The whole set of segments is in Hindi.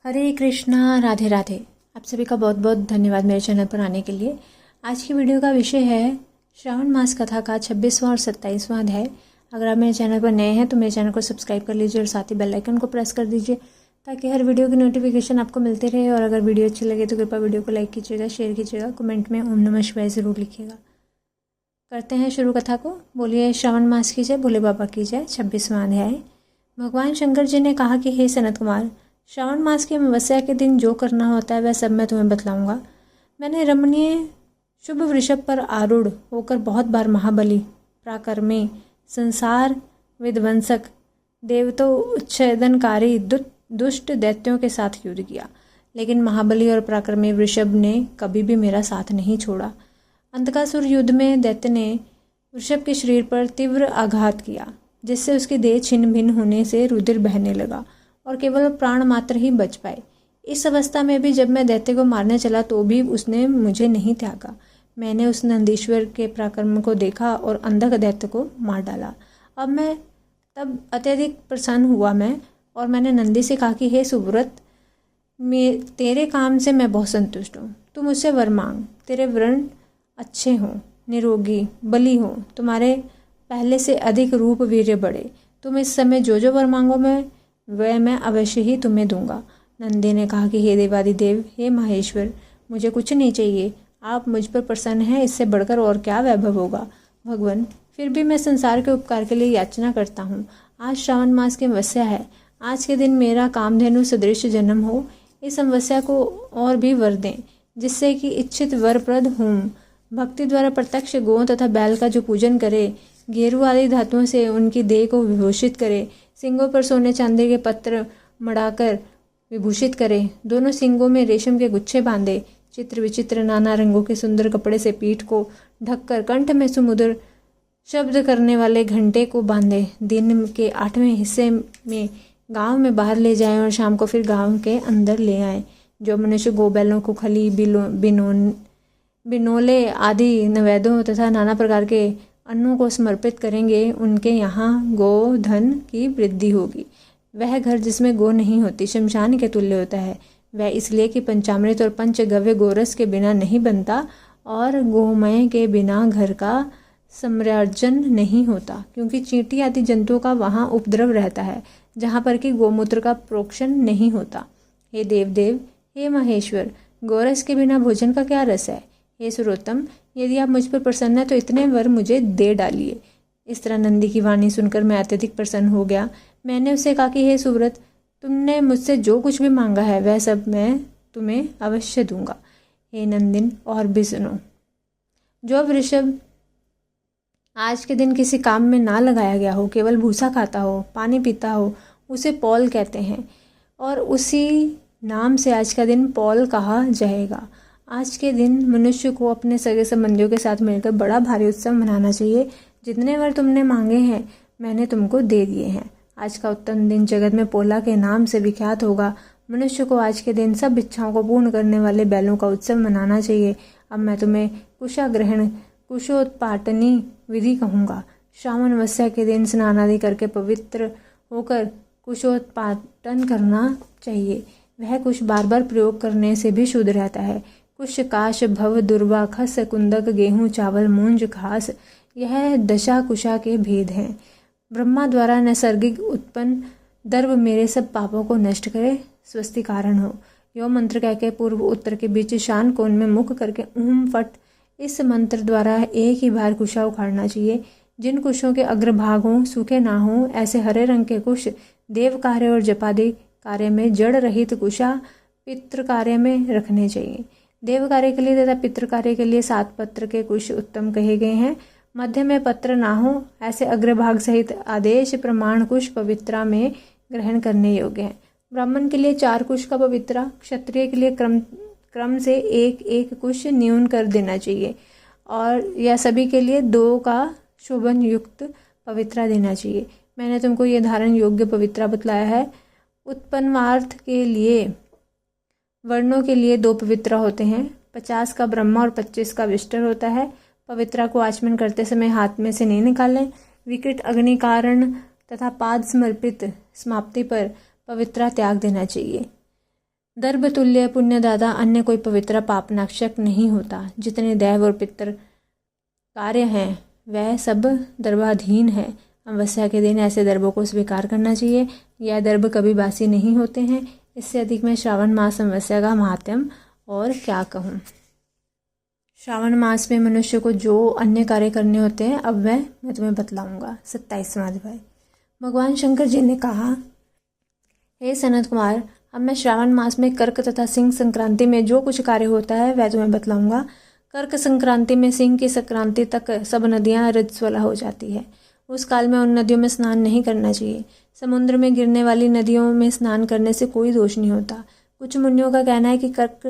हरे कृष्णा, राधे राधे। आप सभी का बहुत बहुत धन्यवाद मेरे चैनल पर आने के लिए। आज की वीडियो का विषय है श्रावण मास कथा का 26वां और 27वां अध्याय। अगर आप मेरे चैनल पर नए हैं तो मेरे चैनल को सब्सक्राइब कर लीजिए और साथ ही बेल आइकन को प्रेस कर दीजिए ताकि हर वीडियो की नोटिफिकेशन आपको मिलती रहे। और अगर वीडियो अच्छी लगे तो कृपया वीडियो को लाइक कीजिएगा, शेयर कीजिएगा, कमेंट में ओम नमः शिवाय ज़रूर लिखिएगा। करते हैं शुरू कथा को। बोलिए श्रावण मास की जय, भोले बाबा की जय। 26वां अध्याय। भगवान शंकर जी ने कहा कि हे सनत कुमार, श्रावण मास की अमावस्या के दिन जो करना होता है वह सब मैं तुम्हें बतलाऊंगा। मैंने रमणीय शुभ वृषभ पर आरूढ़ होकर बहुत बार महाबली, पराक्रमी, संसार विध्वंसक, देवतो उच्छेदनकारी दुष्ट दैत्यों के साथ युद्ध किया, लेकिन महाबली और पराक्रमी वृषभ ने कभी भी मेरा साथ नहीं छोड़ा। अंतकासुर युद्ध में दैत्य ने वृषभ के शरीर पर तीव्र आघात किया, जिससे उसकी देह छिन्न भिन्न होने से रुधिर बहने लगा और केवल प्राण मात्र ही बच पाए। इस अवस्था में भी जब मैं दैत्य को मारने चला तो भी उसने मुझे नहीं त्यागा। मैंने उस नंदीश्वर के पराक्रम को देखा और अंधक दैत्य को मार डाला। तब अत्यधिक प्रसन्न हुआ मैं, और मैंने नंदी से कहा कि हे सुव्रत, तेरे काम से मैं बहुत संतुष्ट हूँ। तू मुझसे वर मांग। तेरे व्रण अच्छे हों, निरोगी, बली हो, तुम्हारे पहले से अधिक रूप वीर्य बढ़े। तुम इस समय जो जो वर मांगो वह मैं अवश्य ही तुम्हें दूंगा। नंदी ने कहा कि हे देवादिदेव, हे माहेश्वर, मुझे कुछ नहीं चाहिए। आप मुझ पर प्रसन्न हैं, इससे बढ़कर और क्या वैभव होगा। भगवान, फिर भी मैं संसार के उपकार के लिए याचना करता हूँ। आज श्रावण मास की अमावस्या है। आज के दिन मेरा कामधेनु सदृश जन्म हो। इस अमावस्या को और भी वर दें, जिससे कि इच्छित वरप्रद हूँ। भक्ति द्वारा प्रत्यक्ष गौ तथा बैल का जो पूजन करे, गेरू आदि धातुओं से उनकी देह को विभूषित करे, सिंगों पर सोने चांदी के पत्र मढ़ाकर विभूषित करे, दोनों सिंगों में रेशम के गुच्छे बांधे, चित्र विचित्र नाना रंगों के सुंदर कपड़े से पीठ को ढककर कंठ में सुमधुर शब्द करने वाले घंटे को बांधे, दिन के 8वें हिस्से में गांव में बाहर ले जाएं और शाम को फिर गांव के अंदर ले आएं। जो मनुष्य गोबैलों को खली, बिनोले आदि नैवेद्यों तथा नाना प्रकार के अन्नों को समर्पित करेंगे, उनके यहाँ गो धन की वृद्धि होगी। वह घर जिसमें गो नहीं होती शमशान के तुल्य होता है। वह इसलिए कि पंचामृत और पंचगव्य गोरस के बिना नहीं बनता और गोमय के बिना घर का सम्रार्जन नहीं होता, क्योंकि चींटी आदि जंतुओं का वहाँ उपद्रव रहता है, जहाँ पर कि गोमूत्र का प्रोक्षण नहीं होता। हे देवदेव, हे महेश्वर, गोरस के बिना भोजन का क्या रस है। हे सुरोत्तम, यदि आप मुझ पर प्रसन्न हैं तो इतने वर मुझे दे डालिए। इस तरह नंदी की वाणी सुनकर मैं अत्यधिक प्रसन्न हो गया। मैंने उससे कहा कि हे सुव्रत, तुमने मुझसे जो कुछ भी मांगा है वह सब मैं तुम्हें अवश्य दूंगा। हे नंदिन, और भी सुनो। जो वृषभ आज के दिन किसी काम में ना लगाया गया हो, केवल भूसा खाता हो, पानी पीता हो, उसे पौल कहते हैं, और उसी नाम से आज का दिन पौल कहा जाएगा। आज के दिन मनुष्य को अपने सगे संबंधियों के साथ मिलकर बड़ा भारी उत्सव मनाना चाहिए। जितने वर तुमने मांगे हैं मैंने तुमको दे दिए हैं। आज का उत्तम दिन जगत में पोला के नाम से विख्यात होगा। मनुष्य को आज के दिन सब इच्छाओं को पूर्ण करने वाले बैलों का उत्सव मनाना चाहिए। अब मैं तुम्हें कुशाग्रहण, कुशोत्पाटनी विधि कहूँगा। श्रावण अमावस्या के दिन स्नान आदि करके पवित्र होकर कुशोत्पाटन करना चाहिए। वह कुश बार बार प्रयोग करने से भी शुद्ध रहता है। कुश, काश, भव, दुर्वा, खस, कुंदक, गेहूं, चावल, मूंज, घास, यह दशा कुशा के भेद हैं। ब्रह्मा द्वारा नैसर्गिक उत्पन्न दर्भ मेरे सब पापों को नष्ट करे, स्वस्ति कारण हो। यो मंत्र कह के पूर्व उत्तर के बीच शान कोण में मुख करके ऊम फट, इस मंत्र द्वारा एक ही बार कुशा उखाड़ना चाहिए। जिन कुशों के अग्रभाग हों, सूखे ना हों, ऐसे हरे रंग के कुश देव कार्य और जपादि कार्य में, जड़ रहित कुशा पितृ कार्य में रखने चाहिए। देव कार्य के लिए तथा पितृ कार्य के लिए 7 पत्र के कुश उत्तम कहे गए हैं। मध्य में पत्र ना हो, ऐसे अग्रभाग सहित आदेश प्रमाण कुश पवित्रा में ग्रहण करने योग्य हैं। ब्राह्मण के लिए 4 कुश का पवित्रा, क्षत्रिय के लिए क्रम से एक कुश न्यून कर देना चाहिए, और या सभी के लिए 2 का शोभन युक्त पवित्रा देना चाहिए। मैंने तुमको ये धारण योग्य पवित्रा बतलाया है। उत्पन्नार्थ के लिए वर्णों के लिए 2 पवित्रा होते हैं। 50 का ब्रह्मा और 25 का विष्टर होता है। पवित्रा को आचमन करते समय हाथ में से नहीं निकालें। विकृत अग्नि कारण तथा पाद समर्पित समाप्ति पर पवित्रा त्याग देना चाहिए। दर्भ तुल्य पुण्यदाता अन्य कोई पवित्र पापनाशक नहीं होता। जितने दैव और पितृ कार्य हैं वह सब दर्भाधीन है। अमावस्या के दिन ऐसे दर्भों को स्वीकार करना चाहिए। यह दर्भ कभी बासी नहीं होते हैं। इससे अधिक मैं श्रावण मास अमावस्या का महात्म्य और क्या कहूँ। श्रावण मास में मनुष्य को जो अन्य कार्य करने होते हैं अब मैं तुम्हें बतलाऊंगा। 27वां अध्याय। भगवान शंकर जी ने कहा, हे सनत कुमार, अब मैं श्रावण मास में कर्क तथा सिंह संक्रांति में जो कुछ कार्य होता है वह तुम्हें बतलाऊंगा। कर्क संक्रांति में सिंह की संक्रांति तक सब नदियां रजस्वला हो जाती है। उस काल में उन नदियों में स्नान नहीं करना चाहिए। समुद्र में गिरने वाली नदियों में स्नान करने से कोई दोष नहीं होता। कुछ मुनियों का कहना है कि कर्क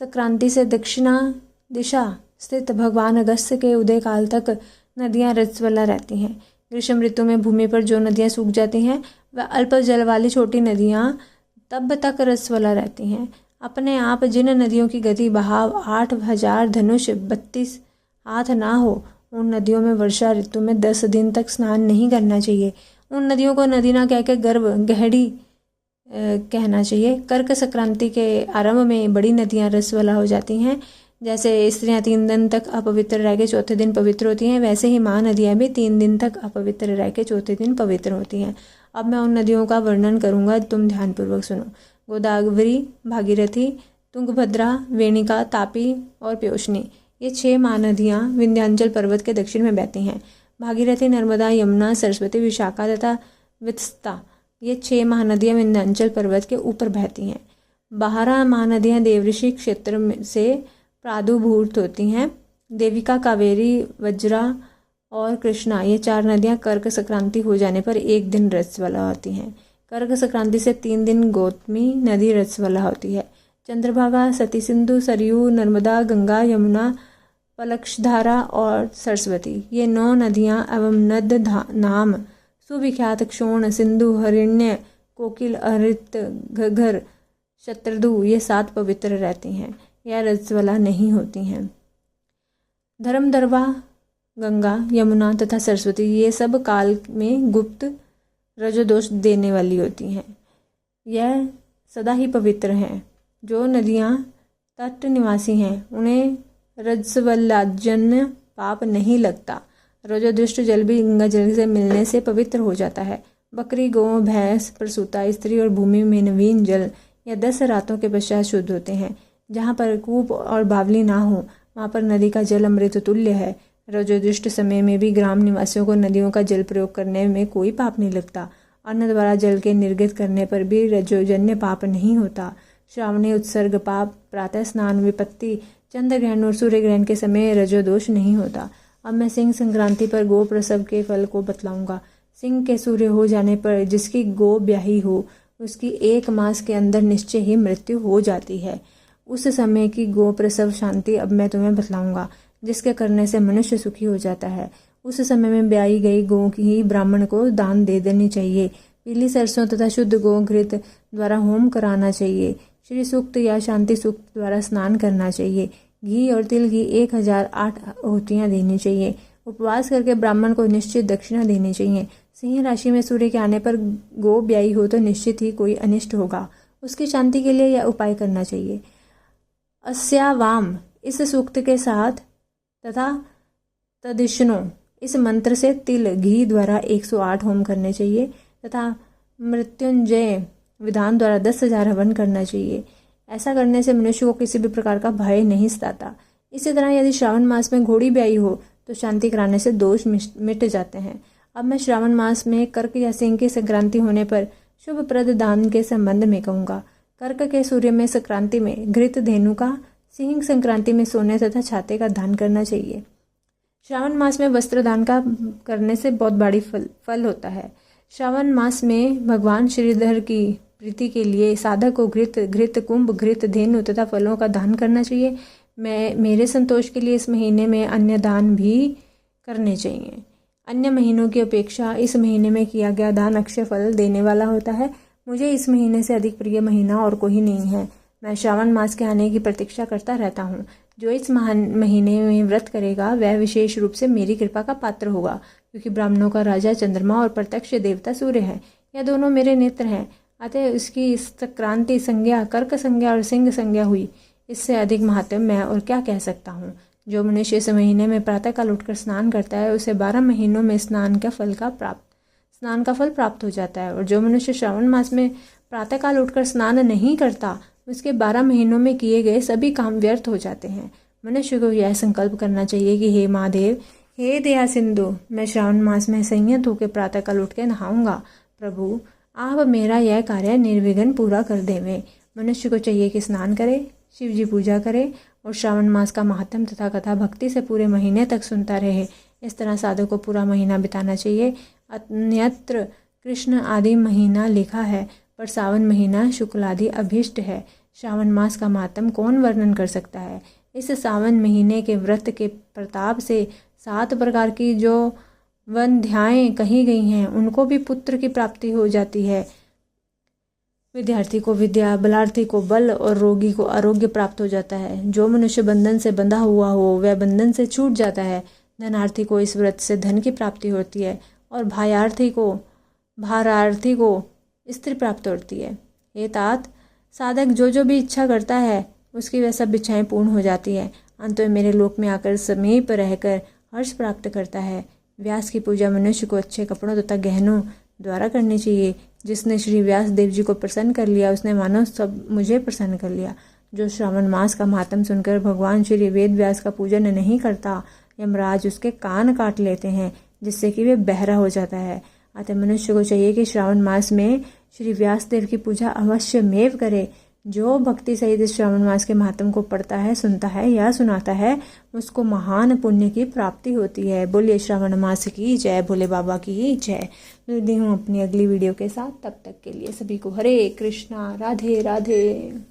संक्रांति से दक्षिणा दिशा स्थित भगवान अगस्त्य के उदय काल तक नदियां रजस्वला रहती हैं। ग्रीष्म ऋतु में भूमि पर जो नदियां सूख जाती हैं वह अल्प जल वाली छोटी नदियां तब तक रजस्वला रहती हैं। अपने आप जिन नदियों की गति बहाव 8000 धनुष 32 हाथ ना हो, उन नदियों में वर्षा ऋतु में 10 दिन तक स्नान नहीं करना चाहिए। उन नदियों को नदी ना कहकर गर्भ गहरी कहना चाहिए। कर्क संक्रांति के आरंभ में बड़ी नदियां रसवला हो जाती हैं। जैसे स्त्रियां 3 दिन तक अपवित्र रह के चौथे दिन पवित्र होती हैं, वैसे ही महानदियां भी 3 दिन तक अपवित्र रह के चौथे दिन पवित्र होती हैं। अब मैं उन नदियों का वर्णन करूंगा, तुम ध्यानपूर्वक सुनो। गोदावरी, भागीरथी, तुंगभद्रा, वेणिका, तापी और प्योष्णी, ये 6 महानदियाँ विंध्याचल पर्वत के दक्षिण में बहती हैं। भागीरथी, नर्मदा, यमुना, सरस्वती, विशाखा तथा वित्सता, ये 6 महानदियाँ विंध्याचल पर्वत के ऊपर बहती हैं। 12 महानदियाँ देवऋषि क्षेत्र से प्रादुर्भूत होती हैं। देविका, कावेरी, वज्रा और कृष्णा, ये 4 नदियाँ कर्क संक्रांति हो जाने पर एक दिन रजस्वला होती हैं। कर्क संक्रांति से 3 दिन गौतमी नदी रजस्वला होती है। चंद्रभागा, सती सिंधु, सरयू, नर्मदा, गंगा, यमुना, पलक्षधारा और सरस्वती, ये 9 नदियाँ एवं नद नाम सुविख्यात क्षोण, सिंधु, हरिण्य, कोकिल, अरित, घग्गर, शत्रदु, ये 7 पवित्र रहती हैं। यह रजस्वला नहीं होती हैं। धर्मदर्भा, गंगा, यमुना तथा सरस्वती, ये सब काल में गुप्त रजोदोष देने वाली होती हैं। यह सदा ही पवित्र हैं। जो नदियाँ तट निवासी हैं उन्हें रजस्वलाजन्य पाप नहीं लगता। रजोदुष्ट जल भी गंगा जल से मिलने से पवित्र हो जाता है। बकरी, गौ, भैंस, प्रसूता स्त्री और भूमि में नवीन जल या 10 रातों के पश्चात शुद्ध होते हैं। जहाँ पर कूप और बावली ना हो वहाँ पर नदी का जल अमृत तुल्य है। रजोदुष्ट समय में भी ग्राम निवासियों को नदियों का जल प्रयोग करने में कोई पाप नहीं लगता। अन्न द्वारा जल के निर्गत करने पर भी रजोजन्य पाप नहीं होता। श्रावणी उत्सर्ग पाप, प्रातः स्नान, विपत्ति, चंद्र ग्रहण और सूर्य ग्रहण के समय रजोदोष नहीं होता। अब मैं सिंह संक्रांति पर गो प्रसव के फल को बतलाऊंगा। सिंह के सूर्य हो जाने पर जिसकी गो ब्याही हो उसकी 1 मास के अंदर निश्चय ही मृत्यु हो जाती है। उस समय की गो प्रसव शांति अब मैं तुम्हें बतलाऊंगा, जिसके करने से मनुष्य सुखी हो जाता है। उस समय में ब्याई गई गो की ही ब्राह्मण को दान दे देनी चाहिए। पीली सरसों तथा शुद्ध गो घृत द्वारा होम कराना चाहिए। श्री सूक्त या शांति सूक्त द्वारा स्नान करना चाहिए। घी और तिल की 1008 आहुतियाँ देनी चाहिए। उपवास करके ब्राह्मण को निश्चित दक्षिणा देनी चाहिए। सिंह राशि में सूर्य के आने पर गो ब्याई हो तो निश्चित ही कोई अनिष्ट होगा। उसकी शांति के लिए यह उपाय करना चाहिए। अस्यावाम, इस सूक्त के साथ तथा तदिष्णु, इस मंत्र से तिल घी द्वारा 108 होम करने चाहिए तथा मृत्युंजय विधान द्वारा 10,000 हवन करना चाहिए। ऐसा करने से मनुष्य को किसी भी प्रकार का भय नहीं सताता। इसी तरह यदि श्रावण मास में घोड़ी ब्याई हो तो शांति कराने से दोष मिट जाते हैं। अब मैं श्रावण मास में कर्क या सिंह की संक्रांति होने पर शुभ प्रद दान के संबंध में कहूँगा। कर्क के सूर्य में संक्रांति में घृत धेनु का, सिंह संक्रांति में सोने तथा छाते का दान करना चाहिए। श्रावण मास में वस्त्र दान का करने से बहुत बड़ी फल होता है। श्रावण मास में भगवान श्रीधर की प्रीति के लिए साधक को घृत कुंभ, घृत धेनु तथा फलों का दान करना चाहिए। मेरे संतोष के लिए इस महीने में अन्य दान भी करने चाहिए। अन्य महीनों की अपेक्षा इस महीने में किया गया दान अक्षय फल देने वाला होता है। मुझे इस महीने से अधिक प्रिय महीना और कोई नहीं है। मैं श्रावण मास के आने की प्रतीक्षा करता रहता हूँ। जो इस महीने में व्रत करेगा वह विशेष रूप से मेरी कृपा का पात्र होगा, क्योंकि ब्राह्मणों का राजा चंद्रमा और प्रत्यक्ष देवता सूर्य है। यह दोनों मेरे नेत्र हैं। अतः उसकी संक्रांति संज्ञा कर्क संज्ञा और सिंह संज्ञा हुई। इससे अधिक महात्म्य मैं और क्या कह सकता हूँ। जो मनुष्य इस महीने में प्रातःकाल उठकर स्नान करता है उसे 12 महीनों में स्नान का फल प्राप्त हो जाता है। और जो मनुष्य श्रावण मास में प्रातःकाल उठकर स्नान नहीं करता उसके 12 महीनों में किए गए सभी काम व्यर्थ हो जाते हैं। मनुष्य को यह संकल्प करना चाहिए कि हे महादेव, हे दया सिंधु, मैं श्रावण मास में संयत होकर प्रातःकाल उठ के नहाऊंगा। प्रभु, आप मेरा यह कार्य निर्विघ्न पूरा कर देवें। मनुष्य को चाहिए कि स्नान करे, शिव जी पूजा करे और श्रावण मास का महात्म तथा कथा भक्ति से पूरे महीने तक सुनता रहे। इस तरह साधु को पूरा महीना बिताना चाहिए। अन्यत्र कृष्ण आदि महीना लिखा है, पर सावन महीना शुक्लादि अभीष्ट है। श्रावण मास का महात्म कौन वर्णन कर सकता है। इस सावन महीने के व्रत के प्रताप से 7 प्रकार की जो वंध्याएं कही गई हैं उनको भी पुत्र की प्राप्ति हो जाती है। विद्यार्थी को विद्या, बलार्थी को बल और रोगी को आरोग्य प्राप्त हो जाता है। जो मनुष्य बंधन से बंधा हुआ हो वह बंधन से छूट जाता है। धनार्थी को इस व्रत से धन की प्राप्ति होती है और भारार्थी को स्त्री प्राप्त होती है। ये तात, साधक जो भी इच्छा करता है उसकी वह सब इच्छाएं पूर्ण हो जाती है। अंत में मेरे लोक में आकर समीप रहकर हर्ष प्राप्त करता है। व्यास की पूजा मनुष्य को अच्छे कपड़ों तथा गहनों द्वारा करनी चाहिए। जिसने श्री व्यास देव जी को प्रसन्न कर लिया उसने मानो सब मुझे प्रसन्न कर लिया। जो श्रावण मास का महात्म सुनकर भगवान श्री वेद व्यास का पूजन नहीं करता, यमराज उसके कान काट लेते हैं जिससे कि वे बहरा हो जाता है। अतः मनुष्य को चाहिए कि श्रावण मास में श्री व्यास देव की पूजा अवश्य मेव करे। जो भक्ति सहित इस श्रावण मास के महात्म को पढ़ता है, सुनता है या सुनाता है उसको महान पुण्य की प्राप्ति होती है। बोलिए श्रावण मास की जय, भोले बाबा की जय। मिलती हूँ अपनी अगली वीडियो के साथ। तब तक के लिए सभी को हरे कृष्णा, राधे राधे।